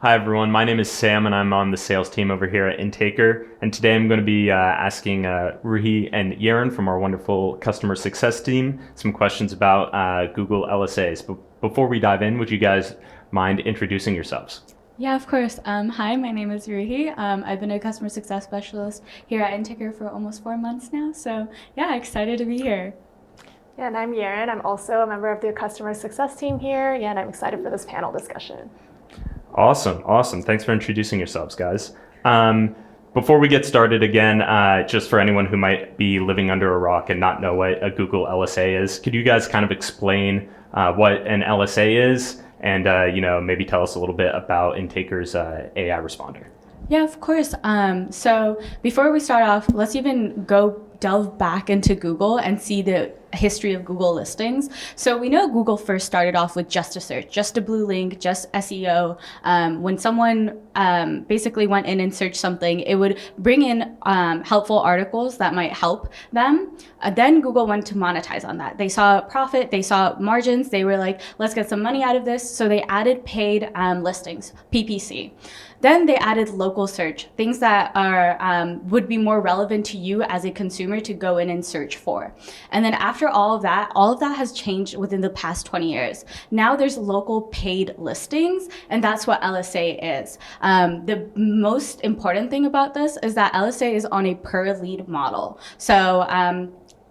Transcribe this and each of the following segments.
Hi, everyone. My name is Sam, and I'm on the sales team over here at Intaker. And today I'm going to be asking Roohi and Yerin from our wonderful customer success team some questions about Google LSAs. But before we dive in, would you guys mind introducing yourselves? Yeah, of course. Hi, my name is Roohi. I've been a customer success specialist here at Intaker for almost 4 months now. So yeah, excited to be here. Yeah, and I'm Yerin. I'm also a member of the customer success team here. Yeah, and I'm excited for this panel discussion. Awesome. Thanks for introducing yourselves, guys. Before we get started again, just for anyone who might be living under a rock and not know what a Google LSA is, could you guys kind of explain what an LSA is and maybe tell us a little bit about Intaker's AI responder? Yeah, of course. So before we start off, let's even go delve back into Google and see the history of Google listings. So we know Google first started off with just a search, just a blue link, just SEO. When someone basically went in and searched something, it would bring in helpful articles that might help them. Then Google went to monetize on that. They saw profit, they saw margins, they were like, let's get some money out of this. So they added paid listings, PPC. Then they added local search, things that are would be more relevant to you as a consumer to go in and search for. And then after all of that has changed within the past 20 years. Now there's local paid listings, and that's what LSA is. The most important thing about this is that LSA is on a per lead model. So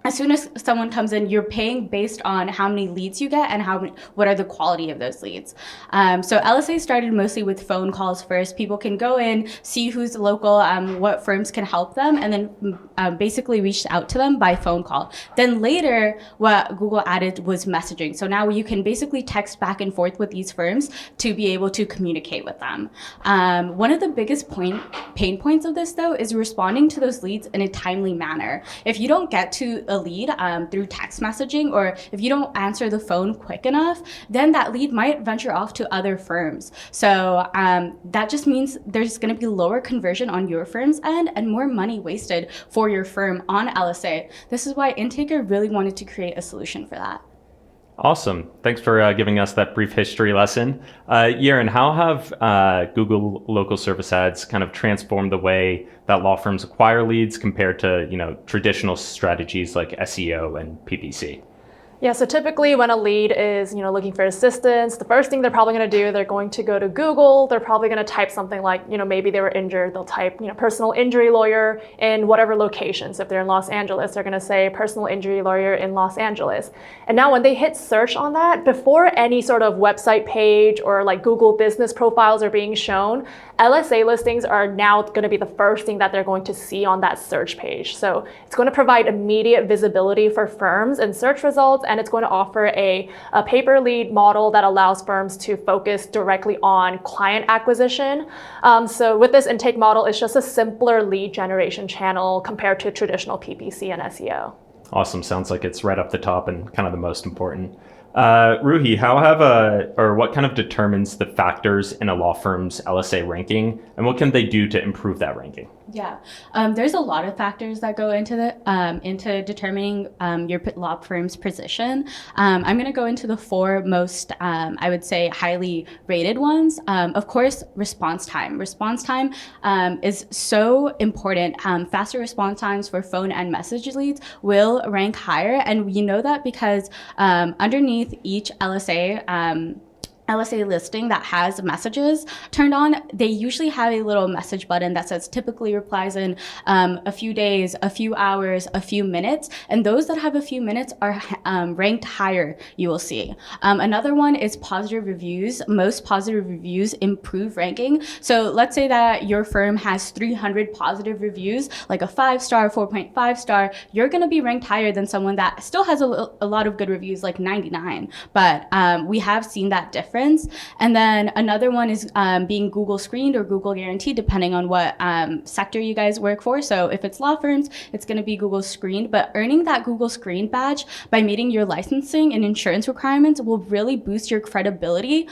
as soon as someone comes in, you're paying based on how many leads you get and what are the quality of those leads. So LSA started mostly with phone calls first. People can go in, see who's local, what firms can help them, and then basically reach out to them by phone call. Then later, what Google added was messaging. So now you can basically text back and forth with these firms to be able to communicate with them. One of the biggest pain points of this, though, is responding to those leads in a timely manner. If you don't get to a lead through text messaging, or if you don't answer the phone quick enough, then that lead might venture off to other firms. So that just means there's going to be lower conversion on your firm's end and more money wasted for your firm on LSA. This is why Intaker really wanted to create a solution for that. Awesome. Thanks for giving us that brief history lesson. Yerin, how have Google local service ads kind of transformed the way that law firms acquire leads compared to, traditional strategies like SEO and PPC? Yeah, so typically when a lead is, looking for assistance, the first thing they're probably going to do, they're going to go to Google. They're probably going to type something like, maybe they were injured. They'll type, personal injury lawyer in whatever location. So if they're in Los Angeles, they're going to say personal injury lawyer in Los Angeles. And now when they hit search on that, before any sort of website page or like Google business profiles are being shown, LSA listings are now going to be the first thing that they're going to see on that search page. So it's going to provide immediate visibility for firms and search results, and it's going to offer a pay-per lead model that allows firms to focus directly on client acquisition. So with this intake model, it's just a simpler lead generation channel compared to traditional PPC and SEO. Awesome. Sounds like it's right up the top and kind of the most important. Roohi, what kind of determines the factors in a law firm's LSA ranking, and what can they do to improve that ranking? Yeah, there's a lot of factors that go into into determining your law firm's position. I'm going to go into the four most, I would say, highly rated ones. Of course, response time. Response time is so important. Faster response times for phone and message leads will rank higher, and we know that because underneath each LSA listing that has messages turned on, they usually have a little message button that says typically replies in a few days, a few hours, a few minutes. And those that have a few minutes are ranked higher, you will see. Another one is positive reviews. Most positive reviews improve ranking. So let's say that your firm has 300 positive reviews, like a 5-star, 4.5 star, you're gonna be ranked higher than someone that still has a lot of good reviews, like 99. But we have seen that difference. And then another one is being Google screened or Google guaranteed, depending on what sector you guys work for. So if it's law firms, it's going to be Google screened. But earning that Google screened badge by meeting your licensing and insurance requirements will really boost your credibility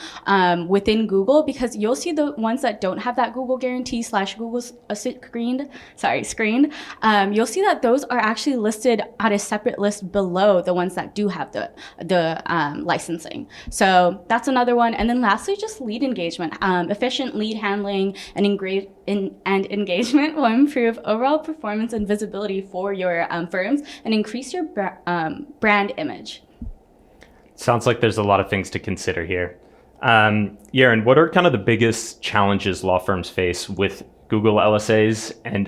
within Google, because you'll see the ones that don't have that Google guarantee / Google screened, you'll see that those are actually listed on a separate list below the ones that do have the licensing. So that's another one. And then lastly, just lead engagement. Efficient lead handling and engagement will improve overall performance and visibility for your firms and increase your brand image. Sounds like there's a lot of things to consider here. Yerin, what are kind of the biggest challenges law firms face with Google LSAs and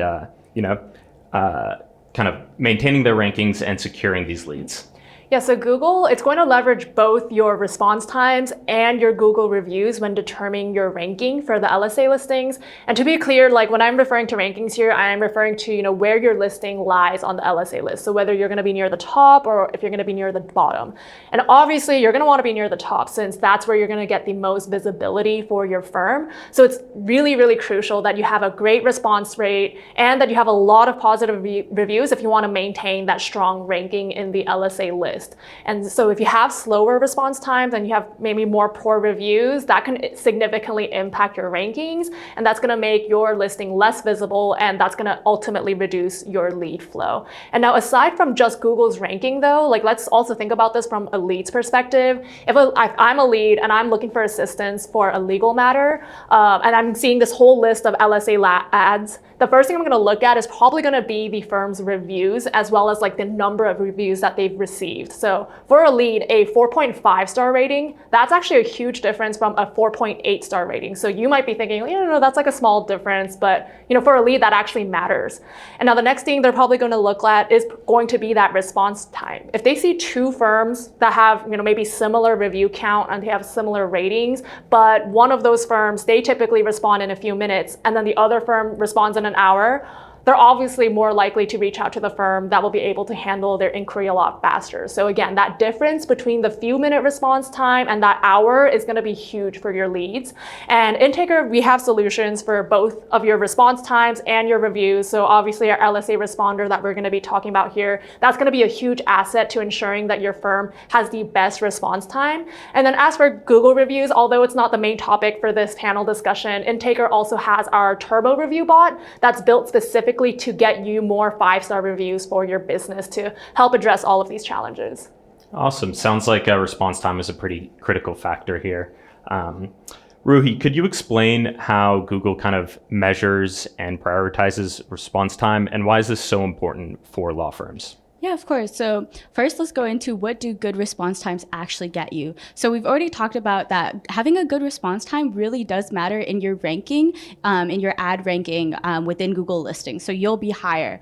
kind of maintaining their rankings and securing these leads? Yeah, so Google, it's going to leverage both your response times and your Google reviews when determining your ranking for the LSA listings. And to be clear, like when I'm referring to rankings here, I'm referring to, where your listing lies on the LSA list. So whether you're going to be near the top or if you're going to be near the bottom. And obviously you're going to want to be near the top since that's where you're going to get the most visibility for your firm. So it's really, really crucial that you have a great response rate and that you have a lot of positive reviews if you want to maintain that strong ranking in the LSA list. And so if you have slower response times and you have maybe more poor reviews, that can significantly impact your rankings. And that's going to make your listing less visible. And that's going to ultimately reduce your lead flow. And now, aside from just Google's ranking, though, let's also think about this from a lead's perspective. If I'm a lead and I'm looking for assistance for a legal matter, and I'm seeing this whole list of LSA ads, the first thing I'm going to look at is probably going to be the firm's reviews as well as the number of reviews that they've received. So for a lead, a 4.5 star rating, that's actually a huge difference from a 4.8 star rating. So you might be thinking, that's a small difference, but for a lead, that actually matters. And now the next thing they're probably going to look at is going to be that response time. If they see two firms that have, maybe similar review count and they have similar ratings, but one of those firms, they typically respond in a few minutes, and then the other firm responds in an hour, they're obviously more likely to reach out to the firm that will be able to handle their inquiry a lot faster. So again, that difference between the few minute response time and that hour is going to be huge for your leads. And in Taker, we have solutions for both of your response times and your reviews. So obviously our LSA responder that we're going to be talking about here, that's going to be a huge asset to ensuring that your firm has the best response time. And then as for Google reviews, although it's not the main topic for this panel discussion, Intaker also has our Turbo Review bot that's built specifically to get you more 5-star reviews for your business to help address all of these challenges. Awesome. Sounds like response time is a pretty critical factor here. Roohi, could you explain how Google kind of measures and prioritizes response time, and why is this so important for law firms? Yeah, of course. So first, let's go into what do good response times actually get you. So we've already talked about that having a good response time really does matter in your ranking, in your ad ranking within Google listings. So you'll be higher.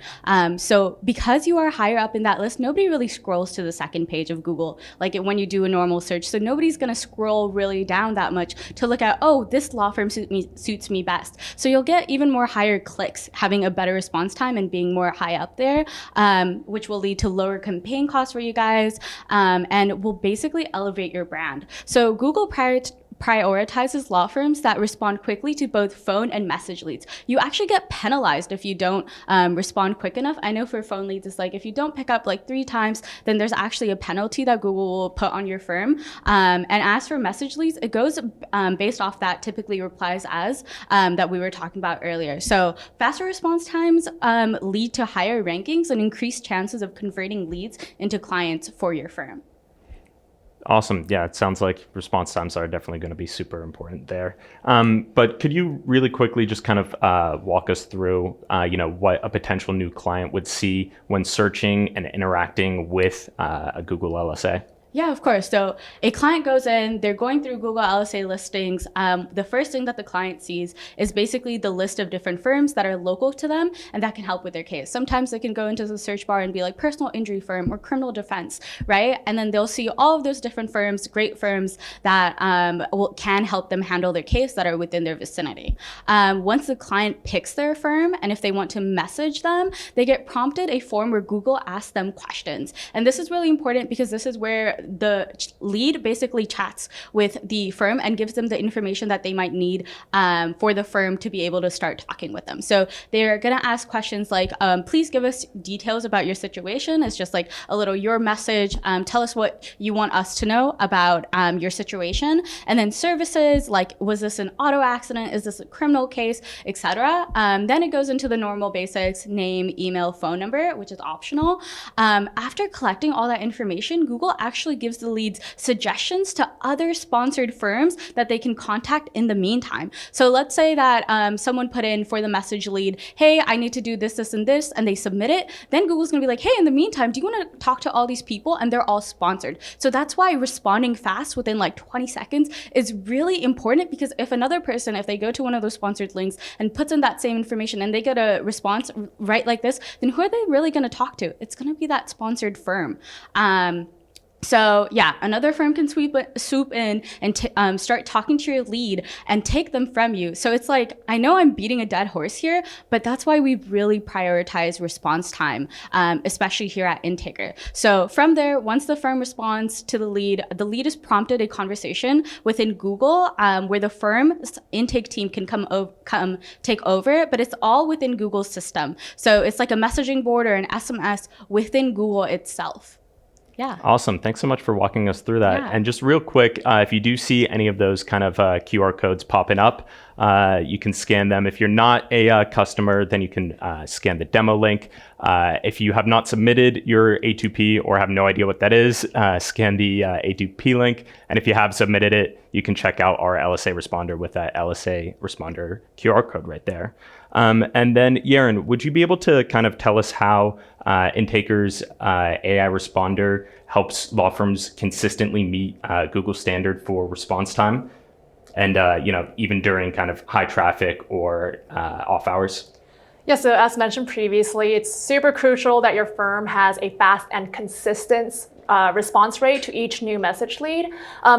So because you are higher up in that list, nobody really scrolls to the second page of Google like when you do a normal search. So nobody's going to scroll really down that much to look at, oh, this law firm suits me best. So you'll get even more higher clicks having a better response time and being more high up there, which will lead to lower campaign costs for you guys, and will basically elevate your brand. So Google prioritizes law firms that respond quickly to both phone and message leads. You actually get penalized if you don't respond quick enough. I know for phone leads, it's if you don't pick up 3 times, then there's actually a penalty that Google will put on your firm. And as for message leads, it goes based off that typically replies as that we were talking about earlier. So faster response times lead to higher rankings and increased chances of converting leads into clients for your firm. Awesome. Yeah, it sounds like response times are definitely going to be super important there. But could you really quickly just kind of walk us through, what a potential new client would see when searching and interacting with a Google LSA? Yeah, of course. So a client goes in, they're going through Google LSA listings. The first thing that the client sees is basically the list of different firms that are local to them and that can help with their case. Sometimes they can go into the search bar and be like personal injury firm or criminal defense, right? And then they'll see all of those different firms, great firms that can help them handle their case that are within their vicinity. Once the client picks their firm and if they want to message them, they get prompted a form where Google asks them questions. And this is really important because this is where the lead basically chats with the firm and gives them the information that they might need for the firm to be able to start talking with them. So they're going to ask questions like, please give us details about your situation. It's just a little your message. Tell us what you want us to know about your situation. And then services like, was this an auto accident? Is this a criminal case, etc. Then it goes into the normal basics, name, email, phone number, which is optional. After collecting all that information, Google actually actually gives the leads suggestions to other sponsored firms that they can contact in the meantime. So let's say that someone put in for the message lead, hey, I need to do this, this, and this, and they submit it. Then Google's gonna be like, hey, in the meantime, do you wanna talk to all these people? And they're all sponsored. So that's why responding fast within like 20 seconds is really important, because if another person, if they go to one of those sponsored links and puts in that same information and they get a response right like this, then who are they really gonna talk to? It's gonna be that sponsored firm. So yeah, another firm can swoop in and start talking to your lead and take them from you. So it's like, I know I'm beating a dead horse here, but that's why we really prioritize response time, especially here at Intaker. So from there, once the firm responds to the lead is prompted a conversation within Google where the firm's intake team can come take over, but it's all within Google's system. So it's like a messaging board or an SMS within Google itself. Yeah. Awesome. Thanks so much for walking us through that. Yeah. And just real quick, if you do see any of those kind of QR codes popping up, you can scan them. If you're not a customer, then you can scan the demo link. If you have not submitted your A2P or have no idea what that is, scan the A2P link. And if you have submitted it, you can check out our LSA responder with that LSA responder QR code right there. And then, Yerin, would you be able to kind of tell us how Intaker's AI responder helps law firms consistently meet Google standard for response time, and even during kind of high traffic or off hours? Yeah, so as mentioned previously, it's super crucial that your firm has a fast and consistent response rate to each new message lead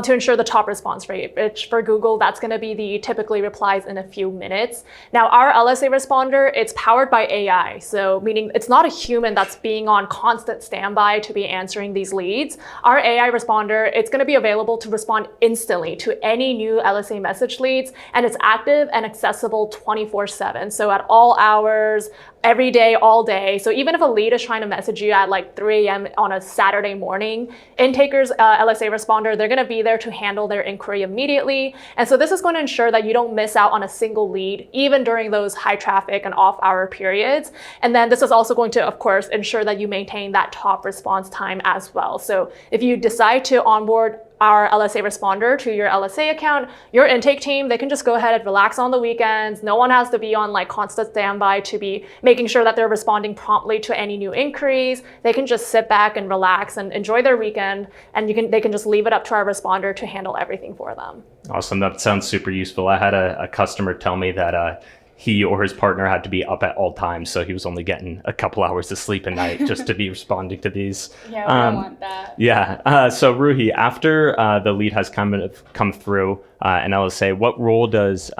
to ensure the top response rate, which for Google, that's going to be the typically replies in a few minutes. Now, our LSA responder, it's powered by AI. So meaning it's not a human that's being on constant standby to be answering these leads. Our AI responder, it's going to be available to respond instantly to any new LSA message leads, and it's active and accessible 24/7. So at all hours, every day, all day. So even if a lead is trying to message you at like 3 a.m. on a Saturday morning, Intaker's LSA responder, they're going to be there to handle their inquiry immediately. And so this is going to ensure that you don't miss out on a single lead, even during those high traffic and off hour periods. And then this is also going to, of course, ensure that you maintain that top response time as well. So if you decide to onboard our LSA responder to your LSA account, your intake team, they can just go ahead and relax on the weekends. No one has to be on like constant standby to be making sure that they're responding promptly to any new inquiries. They can just sit back and relax and enjoy their weekend, and they can just leave it up to our responder to handle everything for them. Awesome. That sounds super useful. I had a customer tell me that he or his partner had to be up at all times, so he was only getting a couple hours of sleep a night just to be responding to these. Yeah, we don't want that. Yeah. So Roohi, after the lead has come through an LSA, what role does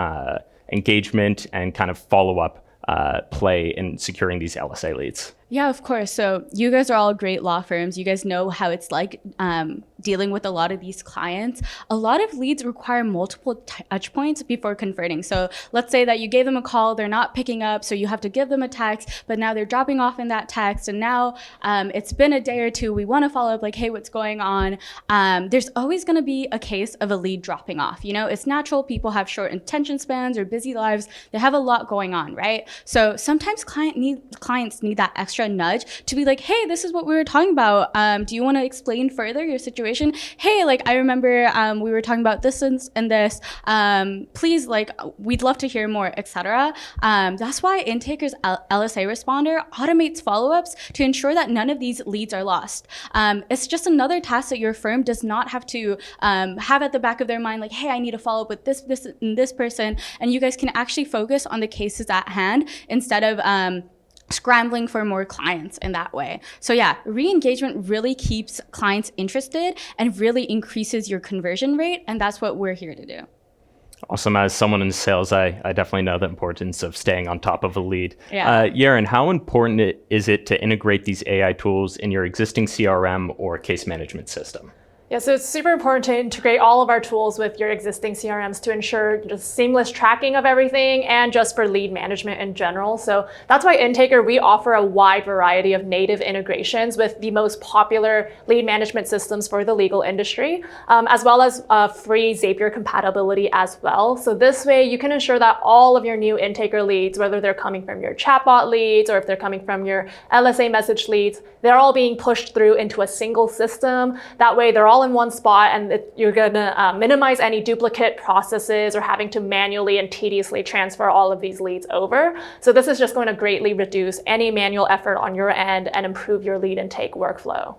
engagement and kind of follow-up play in securing these LSA leads? Yeah, of course. So you guys are all great law firms. You guys know how it's like dealing with a lot of these clients. A lot of leads require multiple touch points before converting. So let's say that you gave them a call, they're not picking up, so you have to give them a text, but now they're dropping off in that text. And now it's been a day or two. We want to follow up like, hey, what's going on? There's always going to be a case of a lead dropping off. You know, it's natural. People have short attention spans or busy lives. They have a lot going on, right? So sometimes clients need that extra nudge to be like, hey, this is what we were talking about. Do you want to explain further your situation? Hey, like, I remember we were talking about this and this. Please, like, we'd love to hear more, etc. That's why Intaker's LSA responder automates follow-ups to ensure that none of these leads are lost. It's just another task that your firm does not have to have at the back of their mind, like, hey, I need to follow up with this, and this person. And you guys can actually focus on the cases at hand instead of scrambling for more clients in that way. So yeah, re-engagement really keeps clients interested and really increases your conversion rate. And that's what we're here to do. Awesome. As someone in sales, I definitely know the importance of staying on top of a lead. Yeah. Yerin, how important is it to integrate these AI tools in your existing CRM or case management system? Yeah, so it's super important to integrate all of our tools with your existing CRMs to ensure just seamless tracking of everything and just for lead management in general. So that's why Intaker, we offer a wide variety of native integrations with the most popular lead management systems for the legal industry, as well as free Zapier compatibility as well. So this way you can ensure that all of your new Intaker leads, whether they're coming from your chatbot leads or if they're coming from your LSA message leads, they're all being pushed through into a single system. That way they're all in one spot, and you're going to minimize any duplicate processes or having to manually and tediously transfer all of these leads over. So this is just going to greatly reduce any manual effort on your end and improve your lead intake workflow.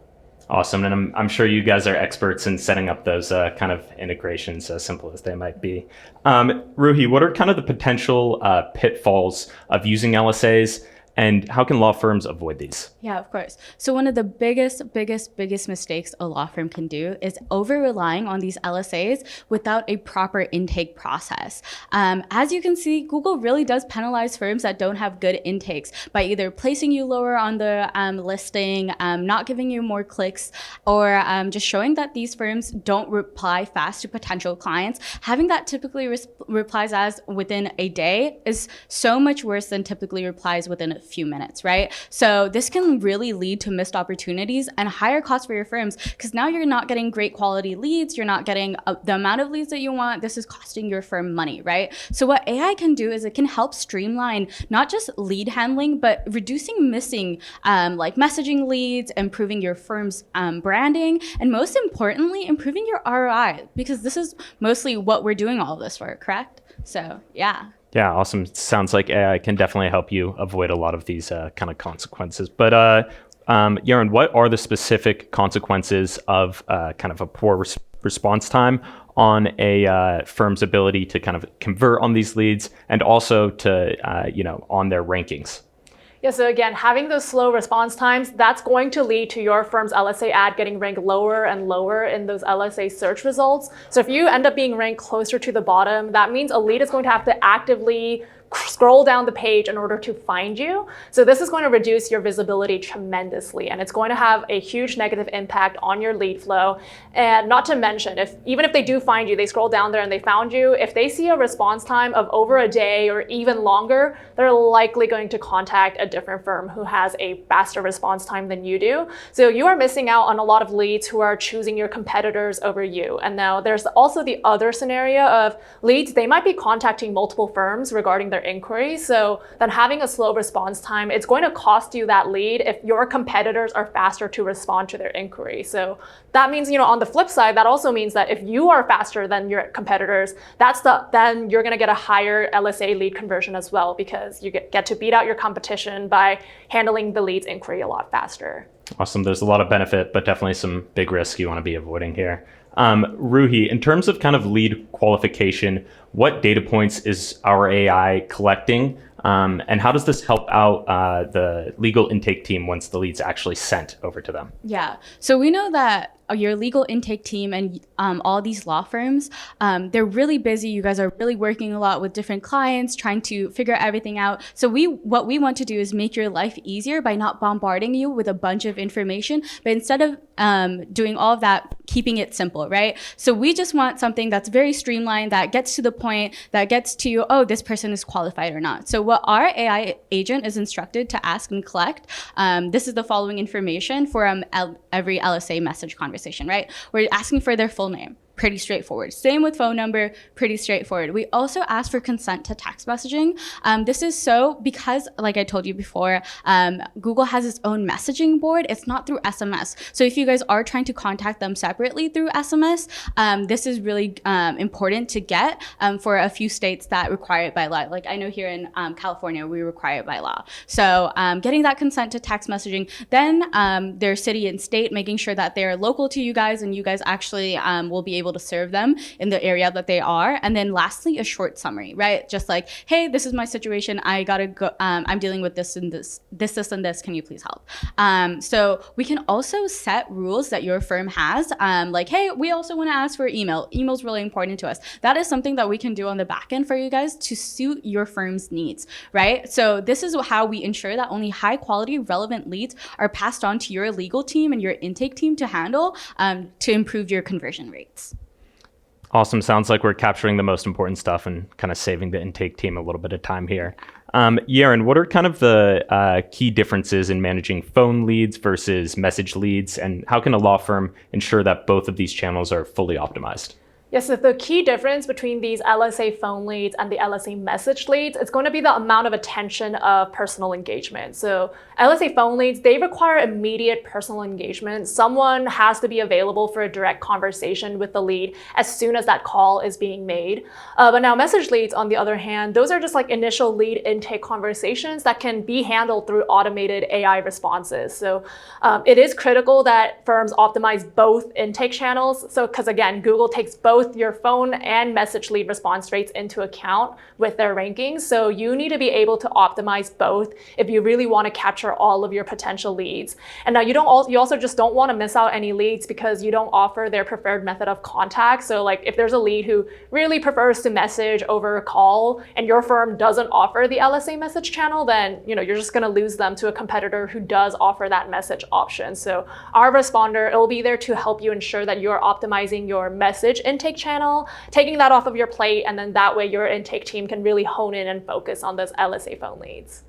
Awesome. And I'm sure you guys are experts in setting up those kind of integrations, as simple as they might be. Roohi, what are kind of the potential pitfalls of using LSAs, and how can law firms avoid these? Yeah, of course. So one of the biggest mistakes a law firm can do is over-relying on these LSAs without a proper intake process. As you can see, Google really does penalize firms that don't have good intakes by either placing you lower on the listing, not giving you more clicks, or just showing that these firms don't reply fast to potential clients. Having that typically replies as within a day is so much worse than typically replies within a few minutes, right? So this can really lead to missed opportunities and higher costs for your firms, because now you're not getting great quality leads, you're not getting the amount of leads that you want. This is costing your firm money, right? So what AI can do is it can help streamline not just lead handling, but reducing missing like messaging leads, improving your firm's branding, and most importantly, improving your ROI, because this is mostly what we're doing all of this for, correct? So yeah. Yeah, awesome. Sounds like AI can definitely help you avoid a lot of these kind of consequences. But Yerin, what are the specific consequences of kind of a poor response time on a firm's ability to kind of convert on these leads, and also to on their rankings? Yeah, so again, having those slow response times, that's going to lead to your firm's LSA ad getting ranked lower and lower in those LSA search results. So if you end up being ranked closer to the bottom, that means a lead is going to have to actively scroll down the page in order to find you. So this is going to reduce your visibility tremendously, and it's going to have a huge negative impact on your lead flow. And not to mention, even if they do find you, they scroll down there and they found you, if they see a response time of over a day or even longer, they're likely going to contact a different firm who has a faster response time than you do. So you are missing out on a lot of leads who are choosing your competitors over you. And now there's also the other scenario of leads, they might be contacting multiple firms regarding their inquiry. So then having a slow response time, it's going to cost you that lead if your competitors are faster to respond to their inquiry. So that means, on the flip side, that also means that if you are faster than your competitors, then you're going to get a higher LSA lead conversion as well, because you get to beat out your competition by handling the lead's inquiry a lot faster. Awesome. There's a lot of benefit, but definitely some big risk you want to be avoiding here. Roohi, in terms of kind of lead qualification, what data points is our AI collecting? And how does this help out the legal intake team once the lead's actually sent over to them? Yeah. So we know that your legal intake team and all these law firms, they're really busy. You guys are really working a lot with different clients, trying to figure everything out. So what we want to do is make your life easier by not bombarding you with a bunch of information, but instead of doing all of that, keeping it simple, right? So we just want something that's very streamlined, that gets to the point, that gets to, oh, this person is qualified or not. So what our AI agent is instructed to ask and collect, this is the following information for every LSA message conversation, right? We're asking for their full name. Pretty straightforward. Same with phone number, pretty straightforward. We also ask for consent to text messaging. This is because, like I told you before, Google has its own messaging board. It's not through SMS. So if you guys are trying to contact them separately through SMS, this is really important to get for a few states that require it by law. Like I know here in California, we require it by law. So getting that consent to text messaging, then their city and state, making sure that they're local to you guys and you guys actually will be able able to serve them in the area that they are. And then lastly, a short summary, right? Just like, hey, this is my situation. I gotta go. I'm dealing with this and this. Can you please help? So we can also set rules that your firm has. Like, hey, we also want to ask for email. Email's really important to us. That is something that we can do on the back end for you guys to suit your firm's needs, right? So this is how we ensure that only high quality, relevant leads are passed on to your legal team and your intake team to handle to improve your conversion rates. Awesome. Sounds like we're capturing the most important stuff and kind of saving the intake team a little bit of time here. Yerin, what are kind of the key differences in managing phone leads versus message leads, and how can a law firm ensure that both of these channels are fully optimized? Yes, so the key difference between these LSA phone leads and the LSA message leads, it's going to be the amount of attention of personal engagement. So LSA phone leads, they require immediate personal engagement. Someone has to be available for a direct conversation with the lead as soon as that call is being made. But now message leads, on the other hand, those are just like initial lead intake conversations that can be handled through automated AI responses. So it is critical that firms optimize both intake channels. So, because again, Google takes both your phone and message lead response rates into account with their rankings. So you need to be able to optimize both if you really want to capture all of your potential leads. And now you also just don't want to miss out any leads because you don't offer their preferred method of contact. So like if there's a lead who really prefers to message over a call and your firm doesn't offer the LSA message channel, then you're just going to lose them to a competitor who does offer that message option. So our responder, it will be there to help you ensure that you're optimizing your message intake channel, taking that off of your plate, and then that way your intake team can really hone in and focus on those LSA phone leads.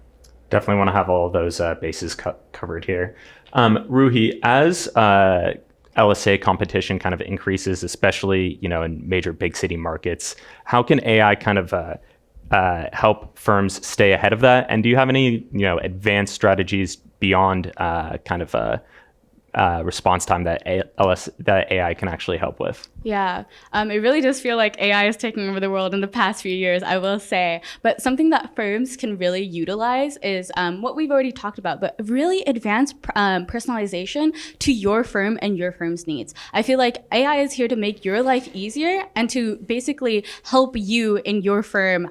Definitely want to have all of those bases covered here. Roohi, as LSA competition kind of increases, especially in major big city markets, how can AI kind of help firms stay ahead of that? And do you have any advanced strategies beyond response time that AI can actually help with? Yeah, it really does feel like AI is taking over the world in the past few years, I will say. But something that firms can really utilize is what we've already talked about, but really advanced personalization to your firm and your firm's needs. I feel like AI is here to make your life easier and to basically help you in your firm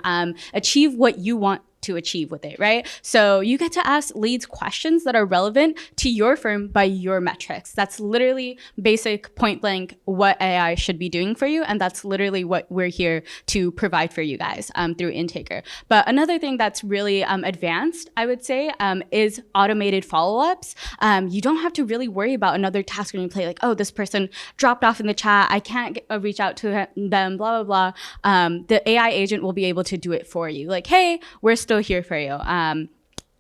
achieve what you want to achieve with it, right? So you get to ask leads questions that are relevant to your firm by your metrics. That's literally basic point blank what AI should be doing for you. And that's literally what we're here to provide for you guys through Intaker. But another thing that's really advanced, I would say, is automated follow-ups. You don't have to really worry about another task on your plate, like, oh, this person dropped off in the chat, I can't reach out to them, blah, blah, blah. The AI agent will be able to do it for you. Like, hey, we're still here for you.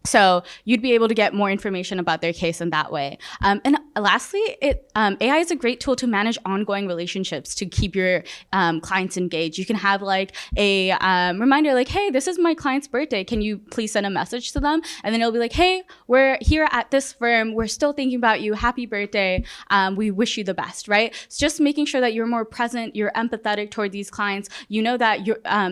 So you'd be able to get more information about their case in that way. And lastly, AI is a great tool to manage ongoing relationships to keep your clients engaged. You can have like a reminder like, hey, this is my client's birthday. Can you please send a message to them? And then it'll be like, hey, we're here at this firm. We're still thinking about you. Happy birthday. We wish you the best, right? It's just making sure that you're more present, you're empathetic toward these clients. You know that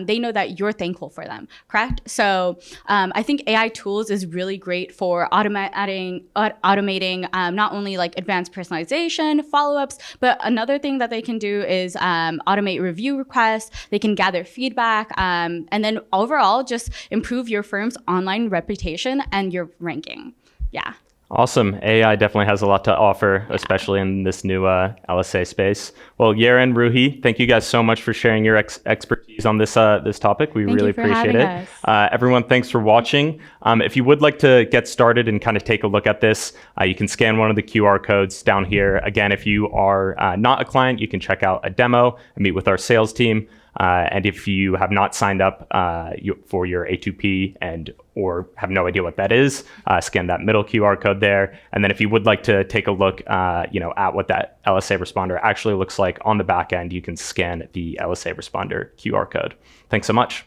they know that you're thankful for them, correct? So I think AI tools is really great for automating not only like advanced personalization, follow-ups, but another thing that they can do is automate review requests. They can gather feedback, and then overall just improve your firm's online reputation and your ranking. Yeah. Awesome. AI definitely has a lot to offer, especially in this new LSA space. Well, Yerin, Roohi, thank you guys so much for sharing your expertise on this topic. We really appreciate it. Everyone, thanks for watching. If you would like to get started and kind of take a look at this, you can scan one of the QR codes down here. Again, if you are not a client, you can check out a demo and meet with our sales team. And if you have not signed up for your A2P or have no idea what that is, scan that middle QR code there. And then if you would like to take a look at what that LSA responder actually looks like on the back end, you can scan the LSA responder QR code. Thanks so much.